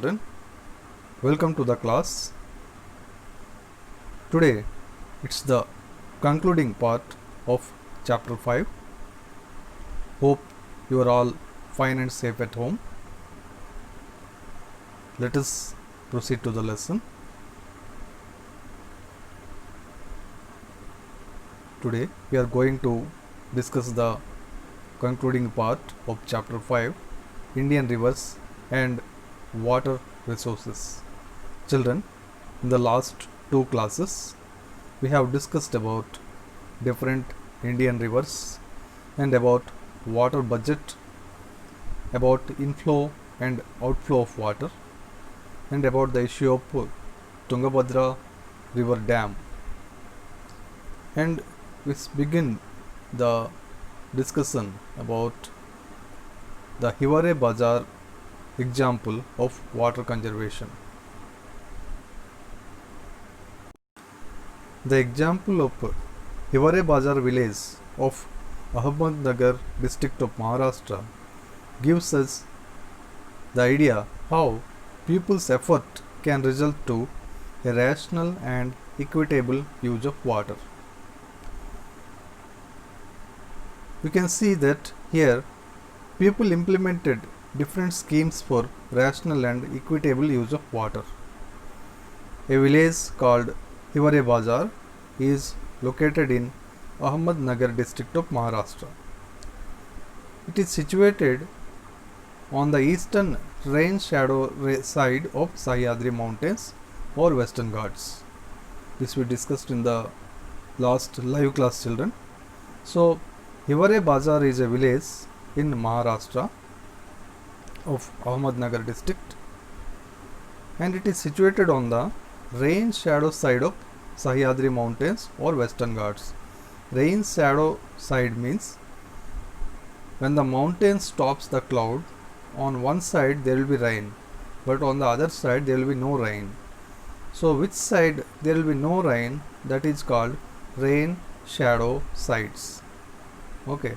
children. Welcome to the class. Today it's the concluding part of chapter 5. Hope you are all fine and safe at home. Let us proceed to the lesson. Today we are going to discuss the concluding part of chapter 5, Indian rivers and water resources. Children, in the last two classes we have discussed about different Indian rivers and about water budget, about inflow and outflow of water, and about the issue of Tungabhadra river dam. And we begin the discussion about the Hiware Bazar example of water conservation. The example of Hiware Bazar village of Ahmednagar district of Maharashtra gives us the idea how people's effort can result to a rational and equitable use of water. You can see that here people implemented different schemes for rational and equitable use of water. A village called Hiware Bazar is located in Ahmednagar district of Maharashtra. It is situated on the eastern rain shadow side of Sahyadri mountains or Western Ghats. This we discussed in the last live class, children. So Hiware Bazar is a village in Maharashtra of Ahmednagar district, and it is situated on the rain shadow side of Sahyadri mountains or Western Ghats. Rain shadow side means when the mountain stops the cloud, on one side there will be rain, but on the other side there will be no rain. So which side there will be no rain, that is called rain shadow sides. Okay,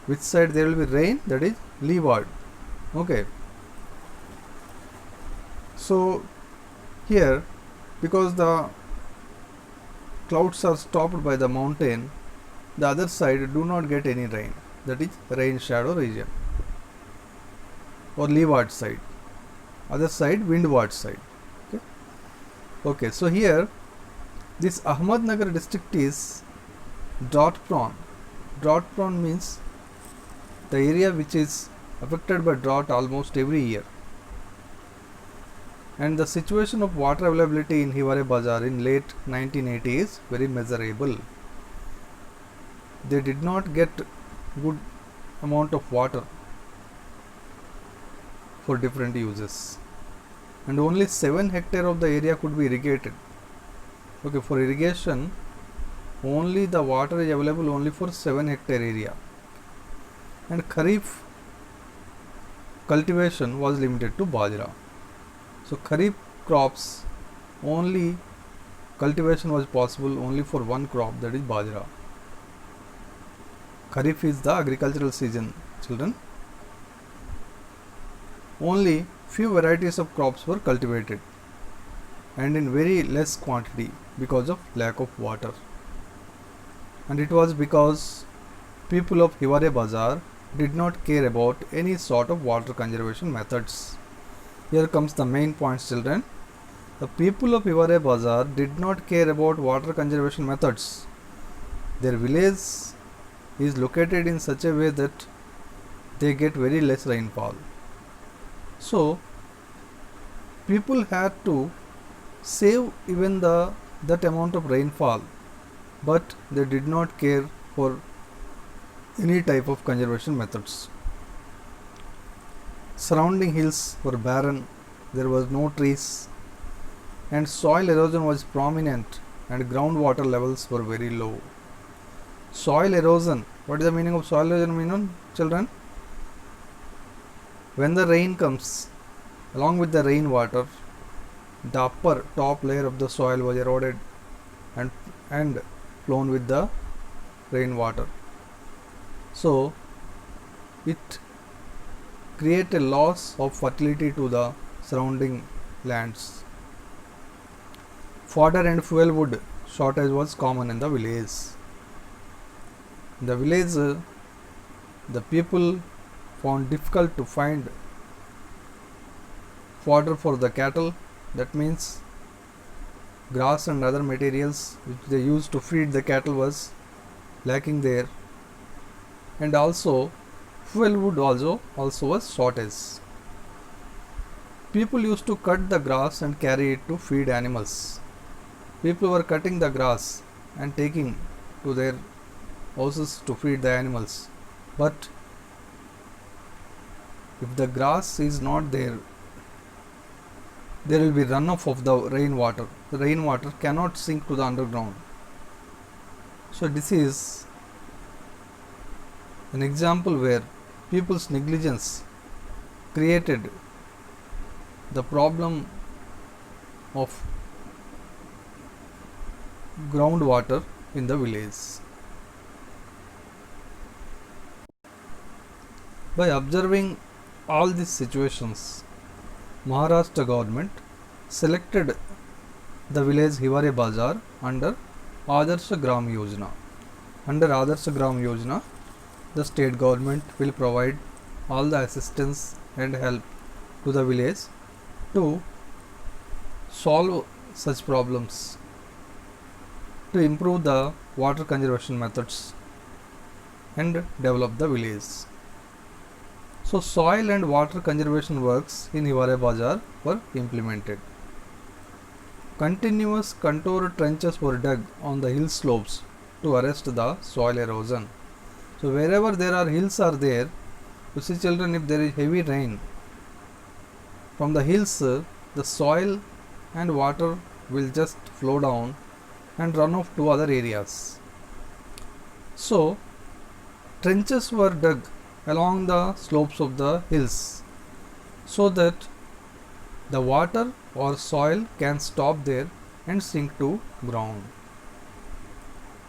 which side there will be rain, that is leeward. Okay, so here, because the clouds are stopped by the mountain, the other side do not get any rain, that is rain shadow region or leeward side, other side windward side. Okay, so here this Ahmednagar district is drought prone. Drought prone means the area which is affected by drought almost every year. And the situation of water availability in Hiware Bazar in late 1980s is very miserable. They did not get good amount of water for different uses, and only 7 hectares of the area could be irrigated. Okay, for irrigation only the water is available only for 7 hectare area, and Kharif cultivation was limited to Bajra. So Kharif crops only cultivation was possible only for one crop, that is Bajra. Kharif is the agricultural season, children. Only few varieties of crops were cultivated and in very less quantity because of lack of water. And it was because people of Hiware Bazar did not care about any sort of water conservation methods. Here comes the main points, children. The people of Hiware Bazar did not care about water conservation methods. Their village is located in such a way that they get very less rainfall. So people had to save even that amount of rainfall, but they did not care for any type of conservation methods. Surrounding hills were barren, there was no trees, and soil erosion was prominent, and groundwater levels were very low. Soil erosion, what is the meaning of soil erosion, children? When the rain comes, along with the rainwater, the upper top layer of the soil was eroded and flown with the rainwater. So it create a loss of fertility to the surrounding lands. Fodder and fuel wood shortage was common in the village. In the village, the people found difficult to find fodder for the cattle. That means grass and other materials which they used to feed the cattle was lacking there, and also fuel wood also was shortage. People used to cut the grass and carry it to feed animals. People were cutting the grass and taking to their houses to feed the animals. But if the grass is not there, there will be runoff of the rainwater. The rainwater cannot sink to the underground. So this is an example where people's negligence created the problem of groundwater in the village. By observing all these situations, Maharashtra government selected the village Hiware Bazar under Adarsh Gram Yojana. Under Adarsh Gram Yojana, the state government will provide all the assistance and help to the village to solve such problems, to improve the water conservation methods and develop the village. So soil and water conservation works in Hiware Bazar were implemented. Continuous contour trenches were dug on the hill slopes to arrest the soil erosion. So wherever there are hills are there, you see children, if there is heavy rain from the hills, the soil and water will just flow down and run off to other areas. So trenches were dug along the slopes of the hills so that the water or soil can stop there and sink to ground.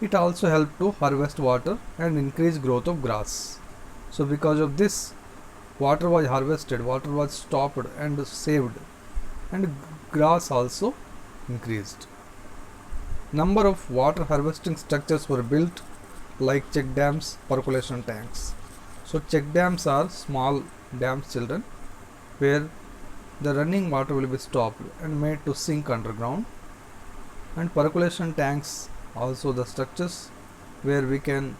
It also helped to harvest water and increase growth of grass. So because of this, water was harvested, water was stopped and saved, and grass also increased. Number of water harvesting structures were built like check dams, percolation tanks. So check dams are small dams, children, where the running water will be stopped and made to sink underground, and percolation tanks also the structures where we can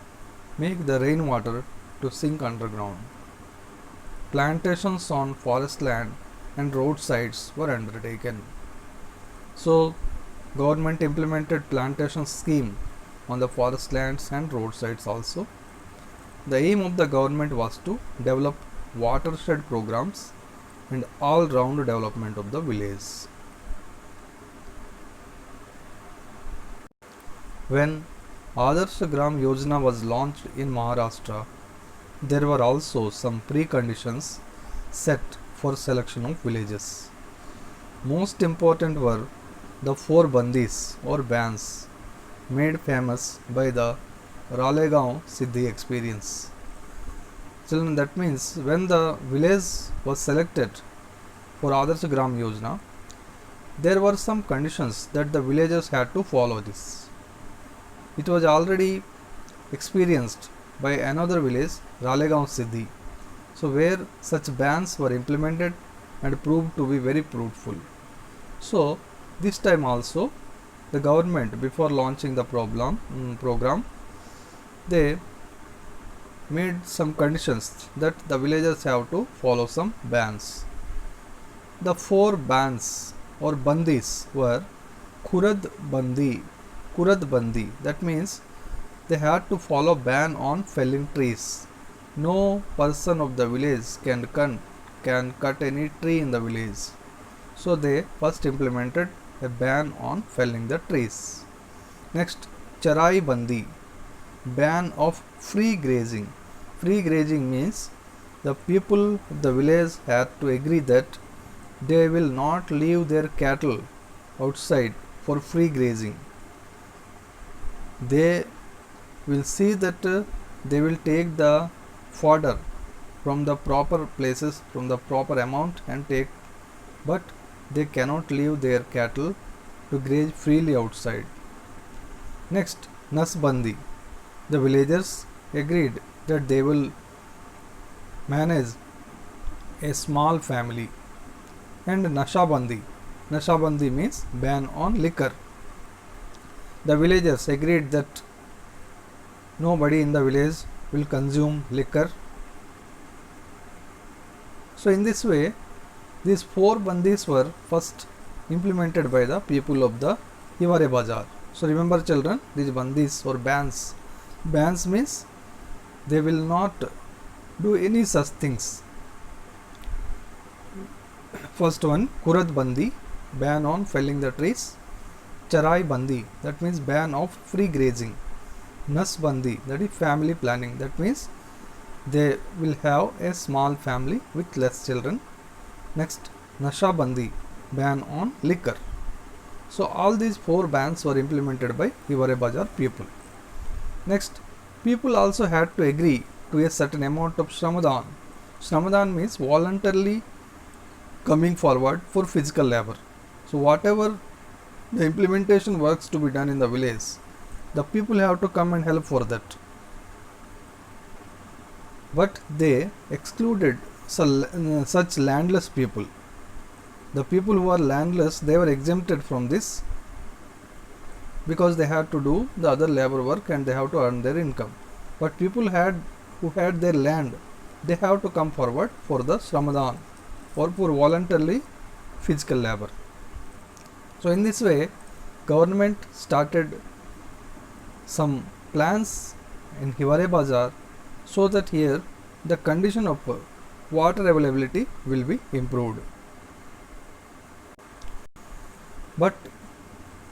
make the rainwater to sink underground. Plantations on forest land and roadsides were undertaken. So government implemented plantation scheme on the forest lands and roadsides also. The aim of the government was to develop watershed programs and all-round development of the village. When Adarsh Gram Yojana was launched in Maharashtra, there were also some preconditions set for selection of villages. Most important were the 4 bandis or bans made famous by the Ralegaon Siddhi experience. Children, that means when the village was selected for Adarsh Gram Yojana, there were some conditions that the villagers had to follow this. It was already experienced by another village, Ralegaon Siddhi, so where such bans were implemented and proved to be very fruitful. So this time also the government, before launching the program, they made some conditions that the villagers have to follow some bans. The 4 bans or bandis were Khurad Bandi, that means they had to follow ban on felling trees. No person of the village can cut any tree in the village. So they first implemented a ban on felling the trees. Next, Charai Bandi, ban of free grazing. Free grazing means the people of the village had to agree that they will not leave their cattle outside for free grazing. They will see that they will take the fodder from the proper places, from the proper amount, and take but they cannot leave their cattle to graze freely outside. Next, Nasbandi. The villagers agreed that they will manage a small family. And Nashabandi. Nashabandi means ban on liquor. The villagers agreed that nobody in the village will consume liquor. So in this way, these 4 bandis were first implemented by the people of the Hiware Bazar. So remember children, these bandis or bans. Bans means they will not do any such things. First one, Kurad Bandi, ban on felling the trees. Charai Bandi, that means ban of free grazing. Nas Bandi, that is family planning, that means they will have a small family with less children. Next, Nasha Bandi, ban on liquor. So all these 4 bans were implemented by Hiware Bazar people. Next, people also had to agree to a certain amount of Shramadhan. Shramadhan means voluntarily coming forward for physical labor. So whatever the implementation works to be done in the village, the people have to come and help for that. But they excluded such landless people. The people who are landless, they were exempted from this because they had to do the other labor work and they have to earn their income. But people who had their land, they have to come forward for the Shramadhan or for voluntarily physical labor. So in this way, government started some plans in Hiware Bazar so that here the condition of water availability will be improved. But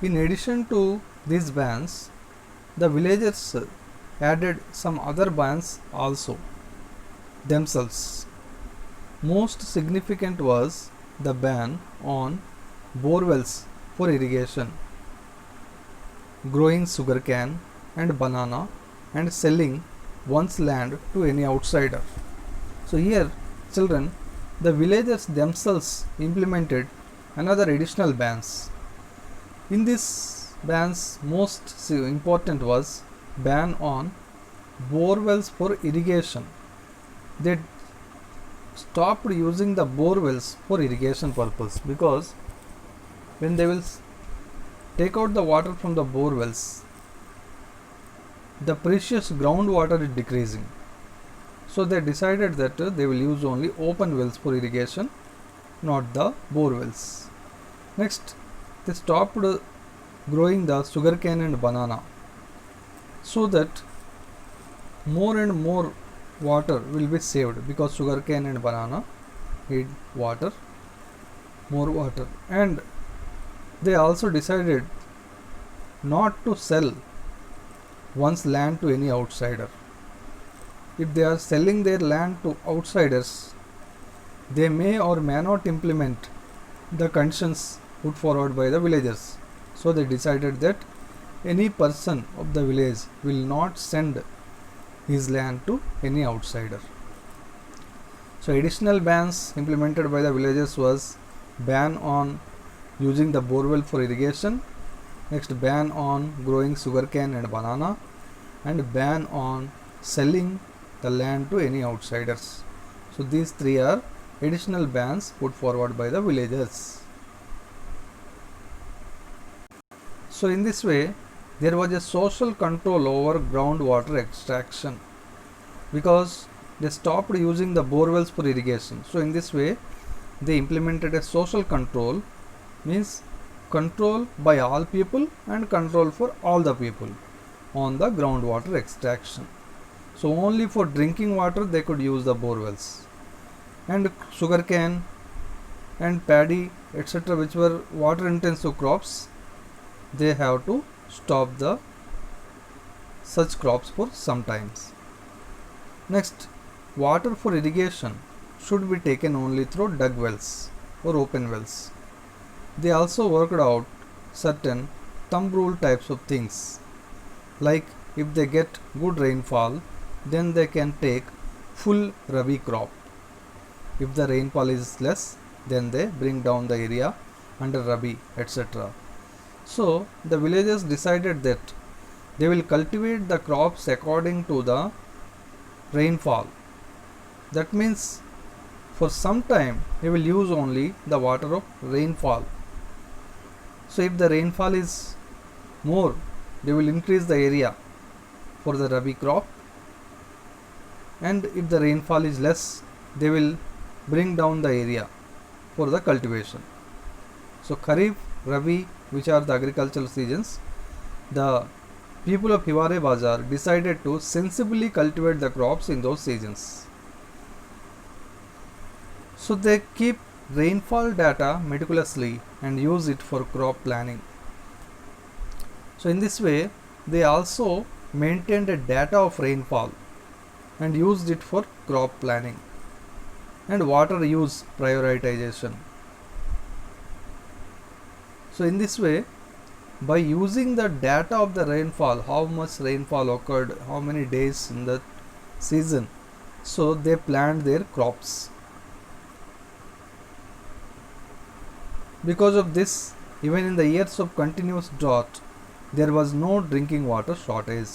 in addition to these bans, the villagers added some other bans also themselves. Most significant was the ban on borewells for irrigation, growing sugarcane and banana and selling one's land to any outsider. So here children, the villagers themselves implemented another additional bans. In these bans, most important was ban on borewells for irrigation. They stopped using the borewells for irrigation purpose because when they will take out the water from the borewells, the precious groundwater is decreasing. So they decided that they will use only open wells for irrigation, not the borewells. Next, they stopped growing the sugarcane and banana so that more and more water will be saved because sugarcane and banana need water, more water. And they also decided not to sell one's land to any outsider. If they are selling their land to outsiders, they may or may not implement the conditions put forward by the villagers. So they decided that any person of the village will not send his land to any outsider. So additional bans implemented by the villagers was ban on using the borewell for irrigation, next ban on growing sugarcane and banana, and ban on selling the land to any outsiders. So these 3 are additional bans put forward by the villagers. So in this way, there was a social control over groundwater extraction because they stopped using the borewells for irrigation. So in this way, they implemented a social control, means control by all people and control for all the people on the groundwater extraction. So only for drinking water they could use the borewells, and sugarcane and paddy etc., which were water intensive crops, they have to stop the such crops for some times. Next, water for irrigation should be taken only through dug wells or open wells. They also worked out certain thumb rule types of things, like if they get good rainfall, then they can take full Rabi crop. If the rainfall is less, then they bring down the area under Rabi, etc. So the villagers decided that they will cultivate the crops according to the rainfall. That means for some time they will use only the water of rainfall. So if the rainfall is more, they will increase the area for the Rabi crop, and if the rainfall is less, they will bring down the area for the cultivation. So Kharif, Rabi, which are the agricultural seasons, the people of Hiware Bazar decided to sensibly cultivate the crops in those seasons. So they keep rainfall data meticulously and use it for crop planning. So in this way, they also maintained a data of rainfall and used it for crop planning and water use prioritization. So in this way, by using the data of the rainfall, how much rainfall occurred, how many days in the season, so they planned their crops. Because of this, even in the years of continuous drought, there was no drinking water shortage.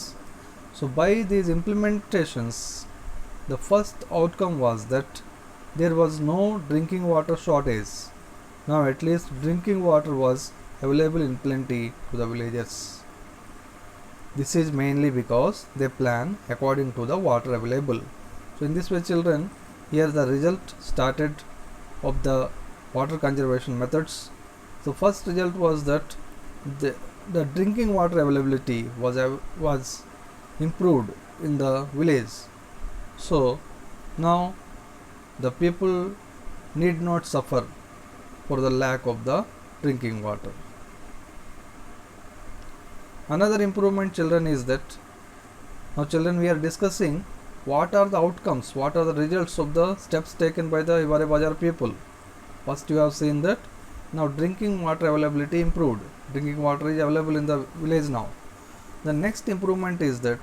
So by these implementations, the first outcome was that there was no drinking water shortage. Now at least drinking water was available in plenty to the villagers. This is mainly because they plan according to the water available. So in this way, children, here the result started of the water conservation methods. So first result was that the drinking water availability was improved in the village. So now the people need not suffer for the lack of the drinking water. Another improvement, children, is that now children, we are discussing what are the outcomes, what are the results of the steps taken by the Hiware Bazar people. First you have seen that now drinking water availability improved. Drinking water is available in the village now. The next improvement is that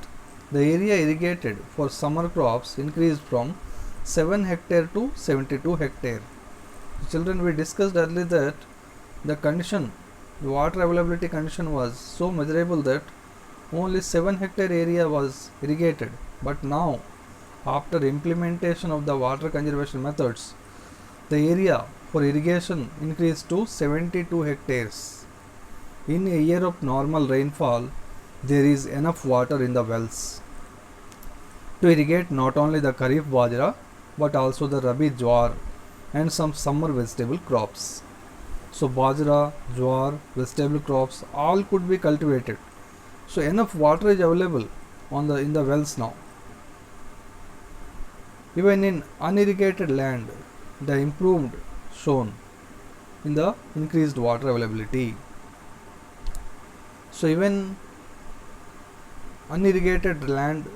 the area irrigated for summer crops increased from 7 hectare to 72 hectare. Children, we discussed earlier that the water availability condition was so miserable that only 7 hectare area was irrigated. But now, after implementation of the water conservation methods, the area for irrigation increased to 72 hectares. In a year of normal rainfall, there is enough water in the wells to irrigate not only the Kharif Bajra but also the Rabi Jowar and some summer vegetable crops. So Bajra, Jowar, vegetable crops all could be cultivated. So enough water is available in the wells now. Even in unirrigated land, the improved shown in the increased water availability. So even unirrigated land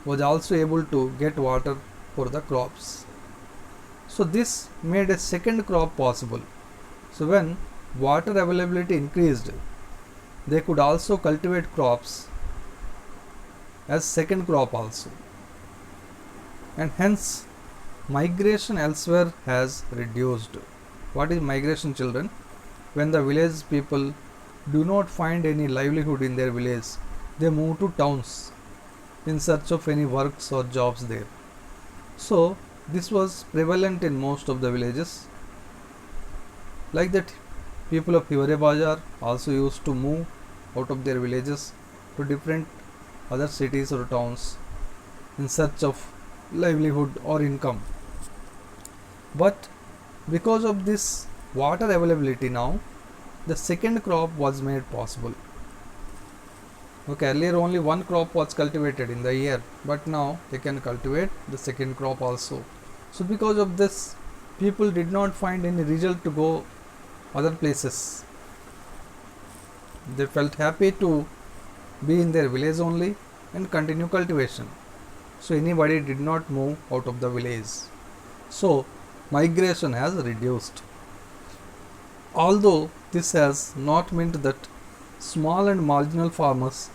was also able to get water for the crops. So this made a second crop possible. So when water availability increased, they could also cultivate crops as second crop also. And hence migration elsewhere has reduced. What is migration, children? When the village people do not find any livelihood in their village, they move to towns in search of any works or jobs there. So this was prevalent in most of the villages. Like that, people of Hiware Bazar also used to move out of their villages to different other cities or towns in search of livelihood or income. But because of this water availability now, the second crop was made possible. Okay, earlier only one crop was cultivated in the year, but now they can cultivate the second crop also. So because of this, people did not find any result to go other places. They felt happy to be in their village only and continue cultivation. So anybody did not move out of the village. So migration has reduced. Although this has not meant that small and marginal farmers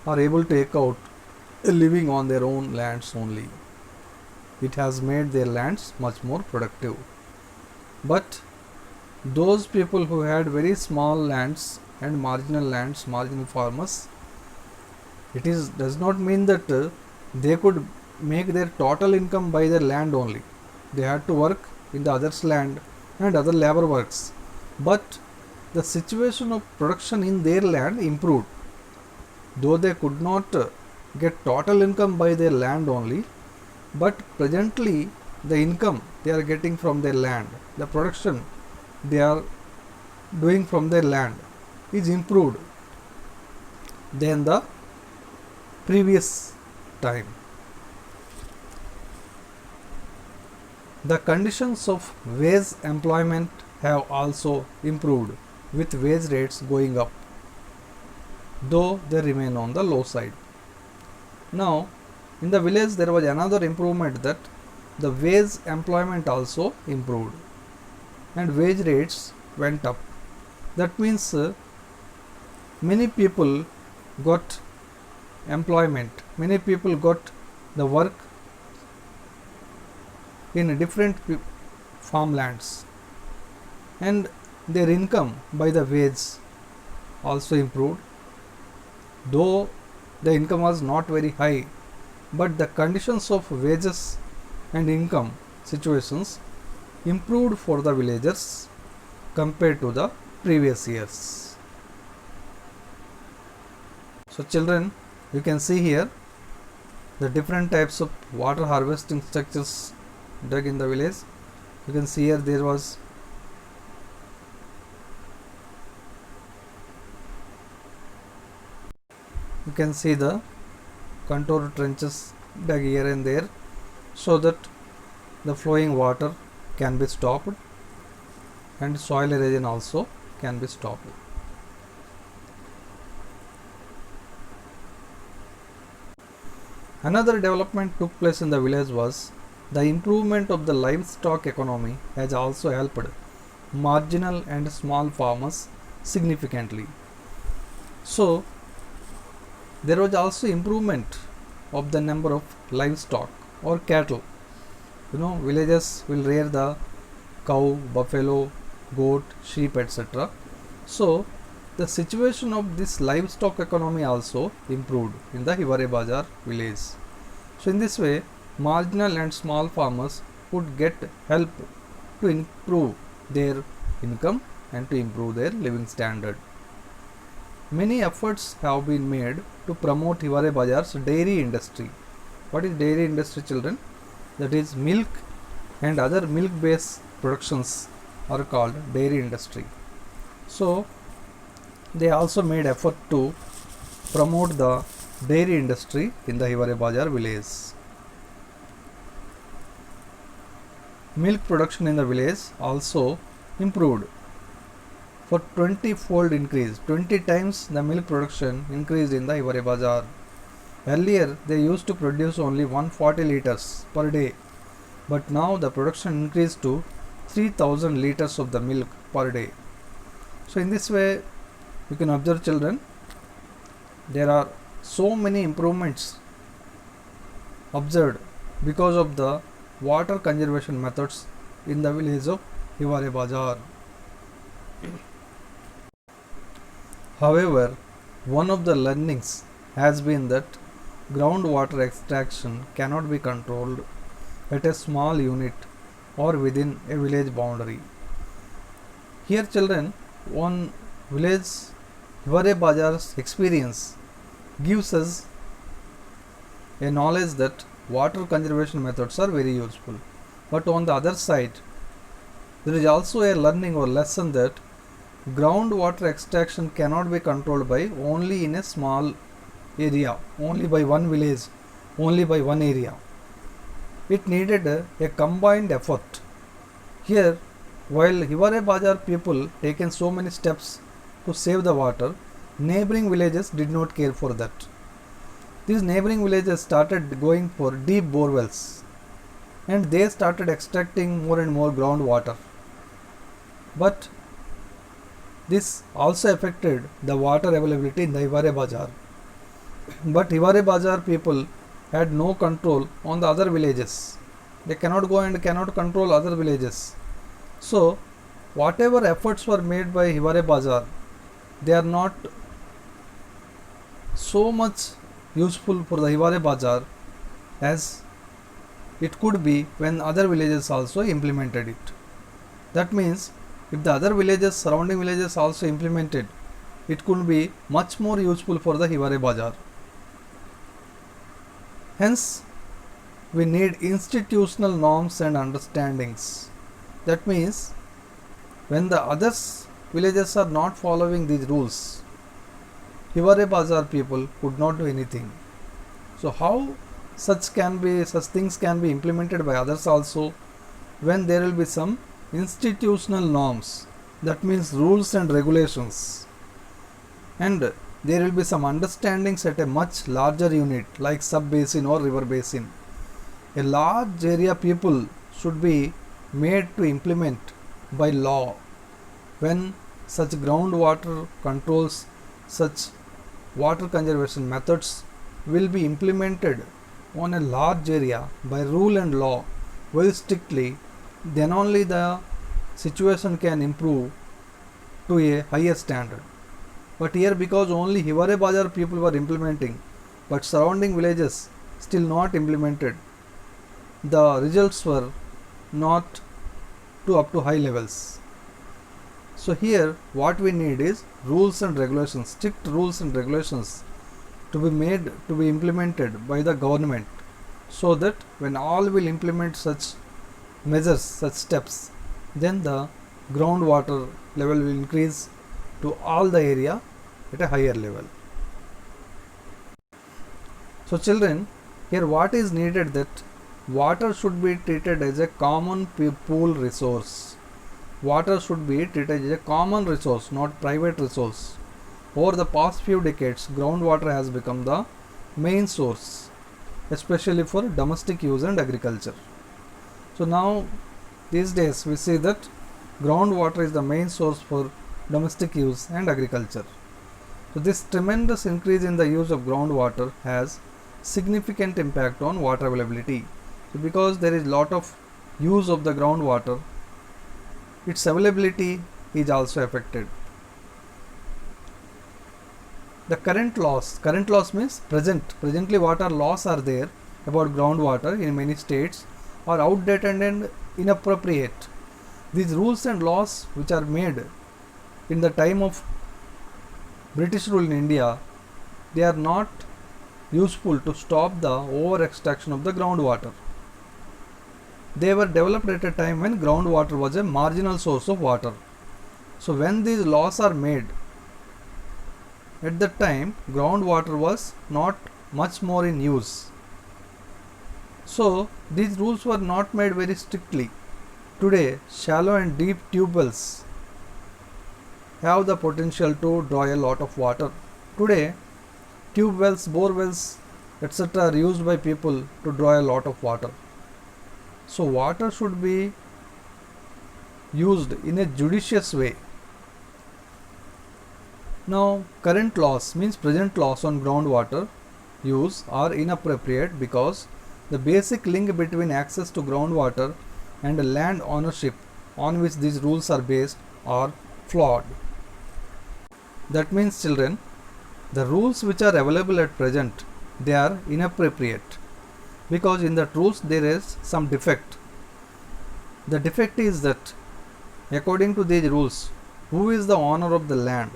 are able to take out a living on their own lands only. It has made their lands much more productive. But those people who had very small lands and marginal farmers, does not mean that they could make their total income by their land only. They had to work in the others' land and other labor works. But the situation of production in their land improved. Though they could not get total income by their land only, but presently the income they are getting from their land, the production they are doing from their land is improved than the previous time. The conditions of wage employment have also improved, with wage rates going up, though they remain on the low side. Now, in the village there was another improvement, that the wage employment also improved and wage rates went up. That means many people got employment, many people got the work in different farmlands, and their income by the wage also improved. Though the income was not very high, but the conditions of wages and income situations improved for the villagers compared to the previous years. So children, you can see here the different types of water harvesting structures dug in the village. You can see here there was you can see the contour trenches dug here and there, so that the flowing water can be stopped and soil erosion also can be stopped. Another development took place in the village was the improvement of the livestock economy has also helped marginal and small farmers significantly. So there was also improvement of the number of livestock or cattle. Villages will rear the cow, buffalo, goat, sheep, etc. So the situation of this livestock economy also improved in the Hiware Bazar village. So in this way, marginal and small farmers would get help to improve their income and to improve their living standard. Many efforts have been made to promote Hiware Bazar's dairy industry. What is dairy industry, children? That is, milk and other milk based productions are called dairy industry. So they also made effort to promote the dairy industry in the Hiware Bazar village. Milk production in the village also improved for 20-fold increase. 20 times the milk production increased in the Hiware Bazar. Earlier they used to produce only 140 liters per day, but now the production increased to 3000 liters of the milk per day. So in this way, you can observe, children, there are so many improvements observed because of the water conservation methods in the village of Hiware Bazar. However, one of the learnings has been that groundwater extraction cannot be controlled at a small unit or within a village boundary. Here, children, one village Hiware Bazar's experience gives us a knowledge that water conservation methods are very useful. But on the other side, there is also a learning or lesson that groundwater extraction cannot be controlled by only in a small area, only by one village, only by one area. It needed a combined effort. Here, while Hiware Bazar people taken so many steps to save the water, neighboring villages did not care for that. These neighboring villages started going for deep borewells, and they started extracting more and more groundwater. But this also affected the water availability in the Hiware Bazar. But Hiware Bazar people had no control on the other villages. They cannot go and cannot control other villages. So whatever efforts were made by Hiware Bazaar, they are not so much useful for the Hiware Bazaar as it could be when other villages also implemented it. That means if the other villages, surrounding villages also implemented, it could be much more useful for the Hiware Bazaar. Hence, we need institutional norms and understandings. That means when the other villages are not following these rules, Hiware Bazaar people could not do anything. So how such things can be implemented by others also, when there will be some institutional norms, that means rules and regulations, and there will be some understandings at a much larger unit like sub basin or river basin. A large area people should be made to implement by law when such groundwater controls, such water conservation methods will be implemented on a large area by rule and law very strictly, then only the situation can improve to a higher standard. But here, because only Hiware Bazaar people were implementing, but surrounding villages still not implemented, the results were not up to high levels. So here what we need is rules and regulations, strict rules and regulations to be implemented by the government, so that when all will implement such measures, such steps, then the groundwater level will increase to all the area at a higher level. So children, here what is needed, that water should be treated as a common pool resource. Water should be treated as a common resource, not private resource. Over the past few decades, groundwater has become the main source, especially for domestic use and agriculture. So now these days we see that groundwater is the main source for domestic use and agriculture. So this tremendous increase in the use of groundwater has significant impact on water availability. So because there is lot of use of the groundwater, its availability is also affected. The current laws means presently water laws are there about groundwater in many states are outdated and inappropriate. These rules and laws which are made in the time of British rule in India, they are not useful to stop the over extraction of the groundwater. They were developed at a time when groundwater was a marginal source of water. So when these laws are made, at that time groundwater was not much more in use. So these rules were not made very strictly. Today shallow and deep tube wells have the potential to draw a lot of water. Today tube wells, bore wells, etc. are used by people to draw a lot of water. So water should be used in a judicious way. Now current laws means present laws on groundwater use are inappropriate because the basic link between access to groundwater and land ownership on which these rules are based are flawed. That means children, the rules which are available at present, they are inappropriate because in the rules there is some defect. The defect is that according to these rules, who is the owner of the land?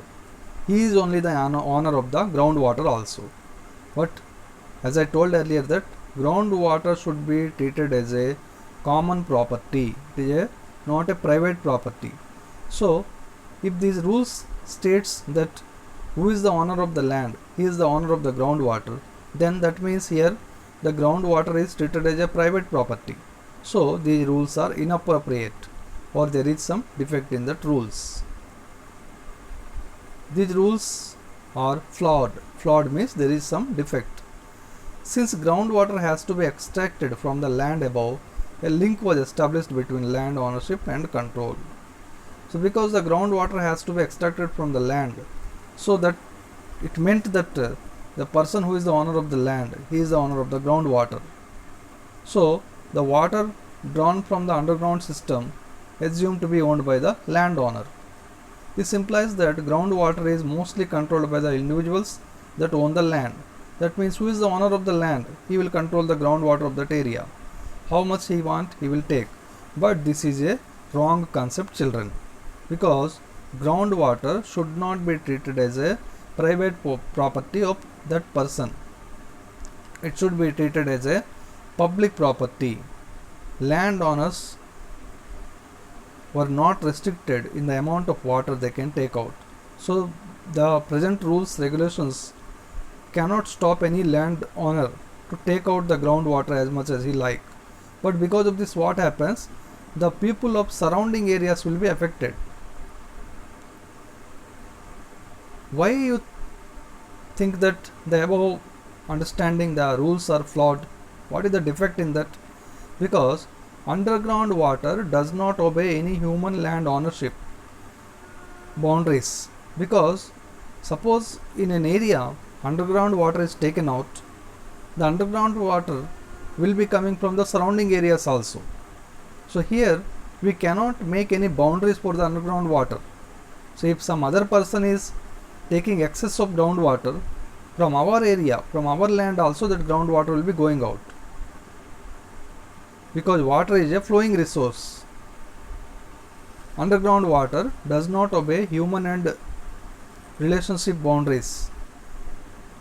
He is only the owner of the groundwater also. But as I told earlier that groundwater should be treated as a common property. It is not a private property. So if these rules states that who is the owner of the land, he is the owner of the groundwater, then that means here the groundwater is treated as a private property. So these rules are inappropriate or there is some defect in that rules. These rules are flawed. Flawed means there is some defect. Since groundwater has to be extracted from the land above, a link was established between land ownership and control. So because the groundwater has to be extracted from the land, so that it meant that the person who is the owner of the land, he is the owner of the groundwater. So the water drawn from the underground system assumed to be owned by the landowner. This implies that groundwater is mostly controlled by the individuals that own the land. That means who is the owner of the land, he will control the groundwater of that area. How much he want, he will take. But this is a wrong concept, children, because groundwater should not be treated as a private property of that person. It should be treated as a public property. Landowners were not restricted in the amount of water they can take out. So the present rules, regulations cannot stop any landowner to take out the groundwater as much as he like. But because of this, what happens? The people of surrounding areas will be affected. Why you think that the above understanding the rules are flawed? What is the defect in that? Because underground water does not obey any human land ownership boundaries. Because suppose in an area underground water is taken out, the underground water will be coming from the surrounding areas also. So here we cannot make any boundaries for the underground water. So if some other person is taking excess of groundwater from our area, from our land also, that groundwater will be going out. Because water is a flowing resource. Underground water does not obey human and relationship boundaries.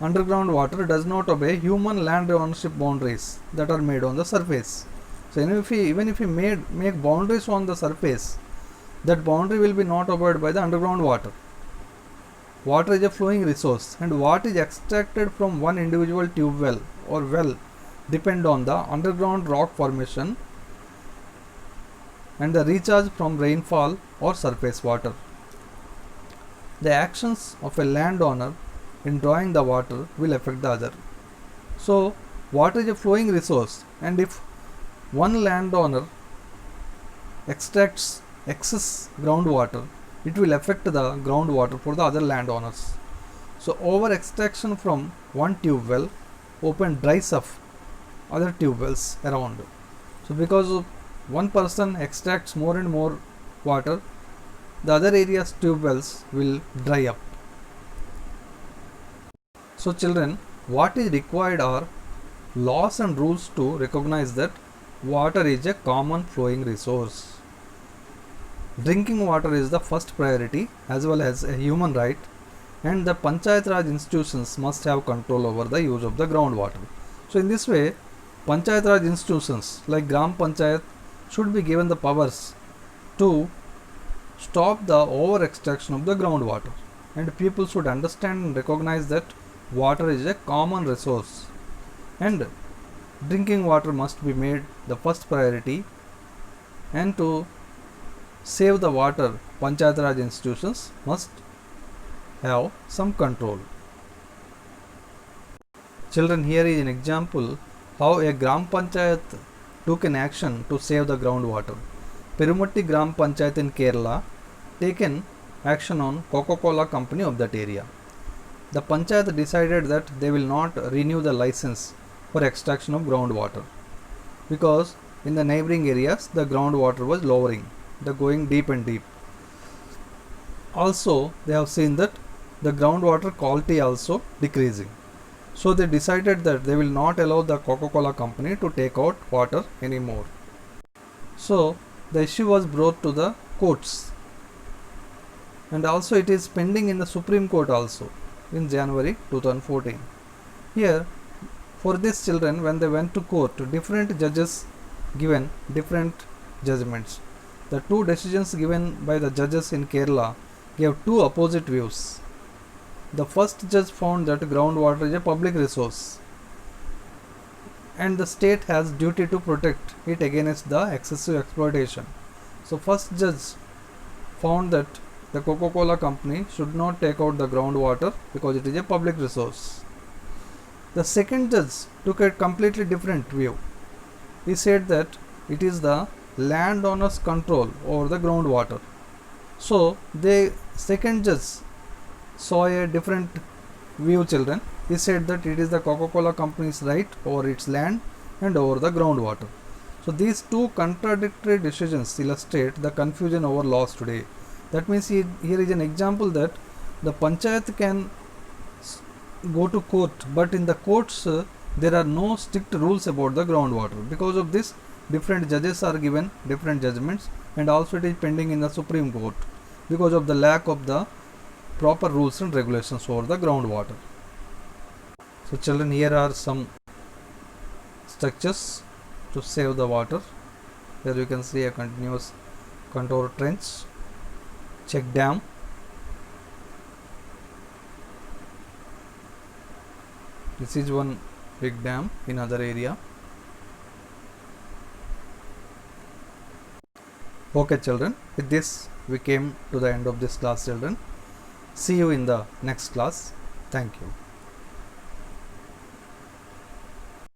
Underground water does not obey human land ownership boundaries that are made on the surface. So even if we make boundaries on the surface, that boundary will be not obeyed by the underground water. Water is a flowing resource, and what is extracted from one individual tube well or well depend on the underground rock formation and the recharge from rainfall or surface water. The actions of a landowner in drawing the water will affect the other. So water is a flowing resource, and if one landowner extracts excess groundwater, it will affect the groundwater for the other landowners. So over extraction from one tube well often dries up other tube wells around. So because of one person extracts more and more water, the other area's tube wells will dry up. So children, what is required are laws and rules to recognize that water is a common flowing resource. Drinking water is the first priority as well as a human right, and the Panchayat Raj institutions must have control over the use of the groundwater. So in this way, Panchayat Raj institutions like Gram Panchayat should be given the powers to stop the over extraction of the groundwater, and people should understand and recognize that water is a common resource and drinking water must be made the first priority, and to save the water, Panchayat Raj institutions must have some control. Children, here is an example how a Gram Panchayat took an action to save the groundwater. Perumatti Gram Panchayat in Kerala taken action on Coca-Cola company of that area. The Panchayat decided that they will not renew the license for extraction of groundwater because in the neighboring areas the groundwater was lowering, the going deep and deep. Also they have seen that the groundwater quality also decreasing. So they decided that they will not allow the Coca-Cola company to take out water anymore. So the issue was brought to the courts, and also it is pending in the Supreme Court also in January 2014. Here, for these children, when they went to court, different judges given different judgments. The two decisions given by the judges in Kerala gave two opposite views. The first judge found that groundwater is a public resource and the state has duty to protect it against the excessive exploitation. So first judge found that the Coca-Cola company should not take out the groundwater because it is a public resource. The second judge took a completely different view. He said that it is the landowner's control over the groundwater. So the second judge saw a different view, children. He said that it is the Coca-Cola company's right over its land and over the groundwater. So these two contradictory decisions illustrate the confusion over laws today. That means here is an example that the panchayat can go to court, but in the courts there are no strict rules about the groundwater. Because of this, different judges are given different judgments, and also it is pending in the Supreme Court because of the lack of the proper rules and regulations for the groundwater. So children, here are some structures to save the water. Here you can see a continuous contour trench, check dam, this is one big dam in other area. Okay children, with this we came to the end of this class children. See you in the next class. Thank you.